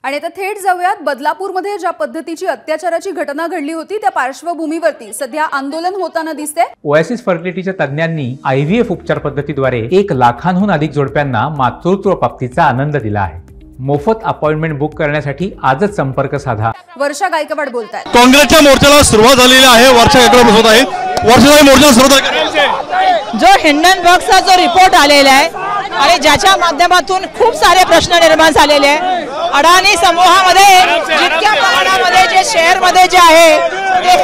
आणि आता थेट जाऊयात बदलापूरमध्ये ज्या पद्धतीची अत्याचाराची घटना घडली होती त्या पार्श्वभूमीवरती सध्या आंदोलन होताना दिसते। ओएसिस फर्टिलिटीच्या तज्ञांनी आयव्हीएफ उपचार पद्धतीद्वारे 1 लाखांहून अधिक जोडप्यांना मातृत्व प्राप्तीचा आनंद दिला आहे। मोफत अपॉइंटमेंट बुक करण्यासाठी आजच संपर्क साधा। वर्षा गायकवाड बोलतायत। काँग्रेसच्या मोर्चाला सुरुवात झालेली आहे। वर्षा गायकवाड बोलत आहेत। वर्षाचा मोर्चा सुरुवात जो हिंडनबर्गचा जो रिपोर्ट आलेला आहे आणि ज्याच्या माध्यमातून खूप सारे प्रश्न निर्माण झालेले आहे। अडाणी समूहामध्ये जितक्या प्रमाणामध्ये जे शेअर मध्ये जे आहे ते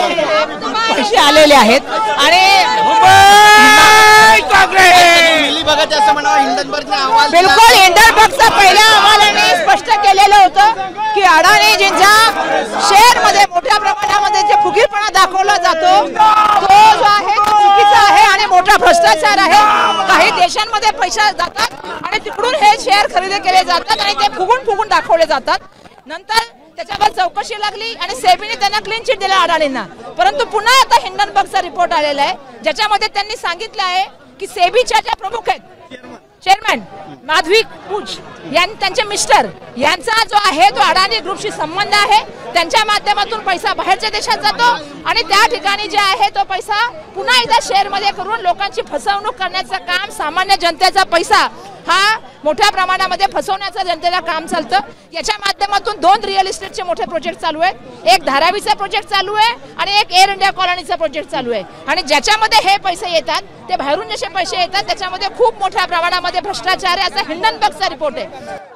पैसे आलेले आहेत आणि बिलकुल हिंडनबर्गचा पहिल्या अहवालाने स्पष्ट केलेलं होतं की अडाणीजींच्या शेअर मध्ये मोठ्या प्रमाणामध्ये जे फुगीरपणा दाखवला जातो तो जो आहे तो चुकीचा आहे आणि मोठा भ्रष्टाचार आहे। काही देशांमध्ये पैसे जातात आणि तिकडून हे शेअर खरेदी केले जातात आणि ते फुगून दाखवले जातात। नंतर त्याच्यावर चौकशी लागली आणि सेबीने त्यांना क्लीन चिट दिला अडाणींना। परंतु पुन्हा आता हिंडनबर्गचा रिपोर्ट आलेला आहे ज्याच्यामध्ये त्यांनी सांगितलं आहे की सेबीच्या ज्या प्रमुख आहेत चेअरमॅन माधवी कुच त्यांचे मिस्टर यांचा जो आहे तो अडाणी ग्रुपशी संबंध आहे। त्यांच्या माध्यमातून पैसा बाहेरच्या देशात जातो आणि त्या ठिकाणी जे आहे तो पैसा पुन्हा एकदा शेअर मध्ये करून लोकांची फसवणूक करण्याचं काम, सामान्य जनतेचा पैसा हा मोठ्या प्रमाणामध्ये फसवण्याचं जनतेला काम चालतं। याच्या माध्यमातून 2 रिअल इस्टेटचे मोठे प्रोजेक्ट चालू आहेत। एक धारावीचा प्रोजेक्ट चालू आहे आणि एक एअर इंडिया कॉलनीचा प्रोजेक्ट चालू आहे आणि ज्याच्यामध्ये हे पैसे येतात ते बाहेरून जसे पैसे येतात त्याच्यामध्ये खूप मोठ्या प्रमाणामध्ये भ्रष्टाचार आहे असा हिंडनबर्गचा रिपोर्ट आहे।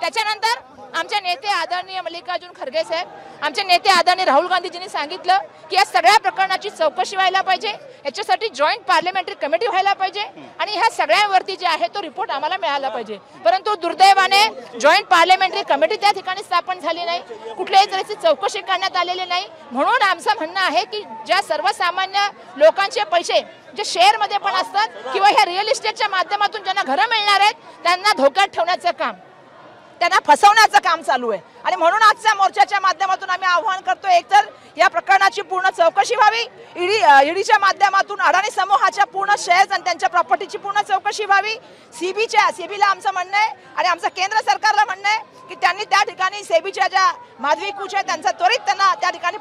त्याच्यानंतर आमचे नेते आदरणीय मल्लिकार्जुन खरगे साहेब, आमचे नेते आदरणीय राहुल गांधीजींनी सांगितलं की या सगळ्या प्रकरणाची चौकशी व्हायला पाहिजे, याच्यासाठी जॉईंट पार्लमेंटरी कमिटी व्हायला पाहिजे आणि ह्या सगळ्यावरती जे आहे तो रिपोर्ट आम्हाला मिळाला पाहिजे। परंतु दुर्दैवाने जॉईंट पार्लमेंटरी कमिटी त्या ठिकाणी स्थापन झाली नाही, कुठल्याही तऱ्हेची चौकशी करण्यात आलेली नाही। म्हणून आमचं म्हणणं आहे की ज्या सर्वसामान्य लोकांचे पैसे जे शेअर मध्ये पण असतात किंवा ह्या रिअल इस्टेटच्या माध्यमातून ज्यांना घरं मिळणार आहेत त्यांना धोक्यात ठेवण्याचं काम, त्यांना फसवण्याचं काम चालू आहे। आणि म्हणून आजच्या मोर्चाच्या माध्यमातून आम्ही आवाहन करतो एकतर या प्रकरणाची पूर्ण चौकशी व्हावी, ईडीच्या माध्यमातून अडाणी समूहाच्या पूर्ण शेअर्स आणि त्यांच्या प्रॉपर्टीची पूर्ण चौकशी व्हावी। सेबीला आमचं म्हणणं आहे आणि आमचं केंद्र सरकारला म्हणणं आहे की त्यांनी त्या ठिकाणी सेबीच्या ज्या माधवी कुच आहे त्यांचा त्वरित त्यांना त्या ठिकाणी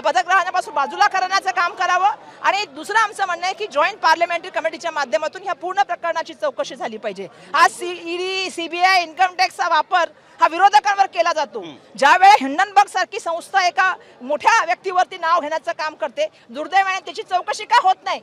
पदग्रहणापासून बाजूला करण्याचं काम करावं। आणि दुसरं आमचं म्हणणं आहे की जॉईंट पार्लमेंटरी कमिटीच्या माध्यमातून ह्या पूर्ण प्रकरणाची चौकशी झाली पाहिजे। आज ईडी, सीबीआय, इन्कम टॅक्सचा वापर हा विरोधकांवर केला जातो। ज्यावेळी हिंडनबर्ग सारखी संस्था एका मोठ्या व्यक्तीवरती नाव घेण्याचं काम करते, दुर्दैवाने त्याची चौकशी का होत नाही?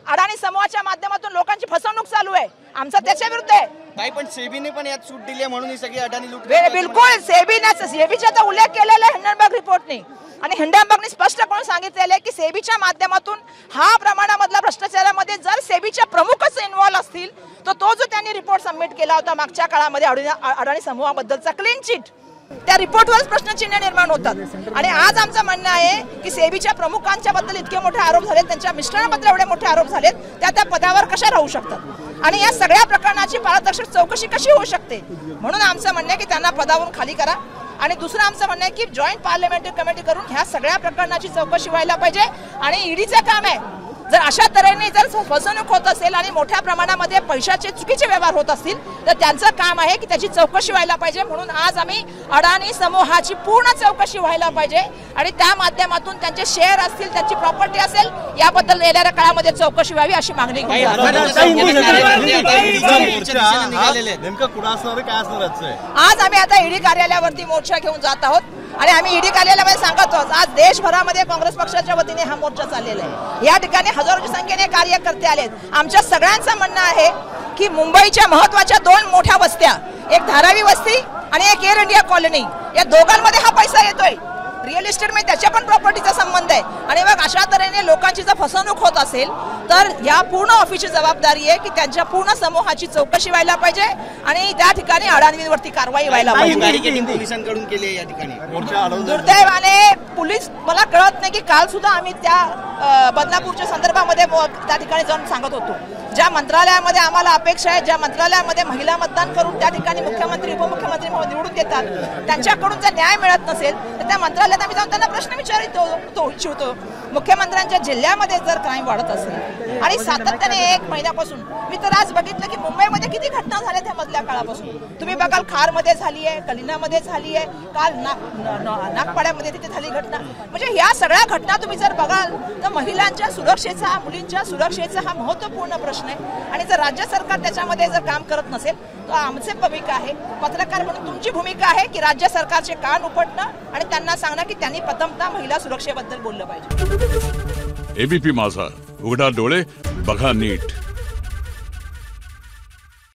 अडाणी समूहाच्या माध्यमातून लोकांची फसवणूक चालू आहे, आमचा त्याच्या विरुद्ध आहे। नाही पण सेबीने पण यात सूट दिली आहे म्हणून ही सगळी अडाणी लूट बिलकुल सेबीचा तर उल्लेख केलेला आहे हिंडनबर्ग रिपोर्टने आणि हिंडनबर्गने स्पष्ट करून सांगितलेलं आहे की सेबीच्या माध्यमातून हा प्रमाणामधला भ्रष्टाचारामध्ये जर सेबीच्या प्रमुखच इन्व्हॉल्व असतील तर तो जो त्यांनी रिपोर्ट सबमिट केला होता मागच्या काळामध्ये अडाणी समूहाबद्दलचा क्लीन चिट, त्या रिपोर्टवरच प्रश्नचिन्ह निर्माण होतात। आणि आज आमचं म्हणणं आहे की सेबीच्या प्रमुखांच्या बद्दल इतके मोठे आरोप झालेत, त्यांच्या मिस्टरांबद्दल एवढे मोठे आरोप झालेत, त्या पदावर कशा राहू शकतात आणि या सगळ्या प्रकरणाची पारदर्शक चौकशी कशी होऊ शकते? म्हणून आमचं म्हणणं आहे की त्यांना पदावरून खाली करा। आणि दुसरं आमचं म्हणणं आहे की जॉईंट पार्लमेंटरी कमिटी करून ह्या सगळ्या प्रकरणाची चौकशी व्हायला पाहिजे। आणि ईडीचं काम आहे, जर अशा तऱ्हेने जर फसवणूक होत असेल आणि मोठ्या प्रमाणामध्ये पैशाचे चुकीचे व्यवहार होत असतील तर त्यांचं काम आहे की त्याची चौकशी व्हायला पाहिजे। म्हणून आज आम्ही अडाणी समूहाची पूर्ण चौकशी व्हायला पाहिजे आणि त्या माध्यमातून त्यांचे शेअर असतील, त्यांची प्रॉपर्टी असेल, याबद्दल येणाऱ्या काळामध्ये चौकशी व्हावी अशी मागणी घेऊन आज आम्ही आता ईडी कार्यालयावरती मोर्चा घेऊन जात आहोत। आणि आम्ही ईडी कार्यालयामध्ये सांगत आहोत आज देशभरामध्ये काँग्रेस पक्षाच्या वतीने हा मोर्चा चाललेला आहे। या ठिकाणी हजारोच्या संख्येने कार्यकर्ते आलेत। आमच्या सगळ्यांचं म्हणणं आहे की मुंबईच्या महत्त्वाच्या 2 मोठ्या वस्त्या, एक धारावी वस्ती आणि एक एअर इंडिया कॉलनी, या दोघांमध्ये हा पैसा येतोय। रिअल इस्टेट मध्ये त्याच्या पण प्रॉपर्टीचा संबंध आहे आणि मग अशा तऱ्हेने लोकांची जर फसवणूक होत असेल तर या पूर्ण ऑफिसची जबाबदारी आहे की त्यांच्या पूर्ण समूहाची चौकशी व्हायला पाहिजे आणि त्या ठिकाणी अडाणींवरती कारवाई व्हायला पाहिजे। पोलिसांकडून केली या ठिकाणी दुर्दैवाने पोलीस, मला कळत नाही की काल सुद्धा आम्ही त्या बदलापूरच्या संदर्भामध्ये त्या ठिकाणी जाऊन सांगत होतो, ज्या मंत्रालयामध्ये आम्हाला अपेक्षा आहे, ज्या मंत्रालयामध्ये महिला मतदान करून त्या ठिकाणी मुख्यमंत्री उपमुख्यमंत्री निवडून देतात, त्यांच्याकडून जर न्याय मिळत नसेल तर त्या मंत्रालयात आम्ही जाऊन त्यांना प्रश्न विचारतो इच्छितो। मुख्यमंत्र्यांच्या जिल्ह्यामध्ये जर क्राईम वाढत असेल आणि सातत्याने 1 महिन्यापासून मी तर आज बघितलं की मुंबईमध्ये किती घटना झाल्या त्या मधल्या काळापासून. तुम्ही बघाल खारमध्ये झाली आहे, कलिनामध्ये झाली आहे, काल नागपाड्यामध्ये तिथे झाली घटना. म्हणजे ह्या सगळ्या घटना तुम्ही जर बघाल तर महिलांच्या सुरक्षेचा, मुलींच्या सुरक्षेचा हा महत्त्वपूर्ण प्रश्न आहे. आणि जर राज्य सरकार त्याच्यामध्ये जर काम करत नसेल तर आमची भूमिका आहे, पत्रकार म्हणून तुमची भूमिका आहे की राज्य सरकारचे कान उपटणं आणि त्यांना सांगणं की त्यांनी प्रथमतः महिला सुरक्षेबद्दल बोललं पाहिजे. एबीपी माझा, उघडा डोळे बघा नीट.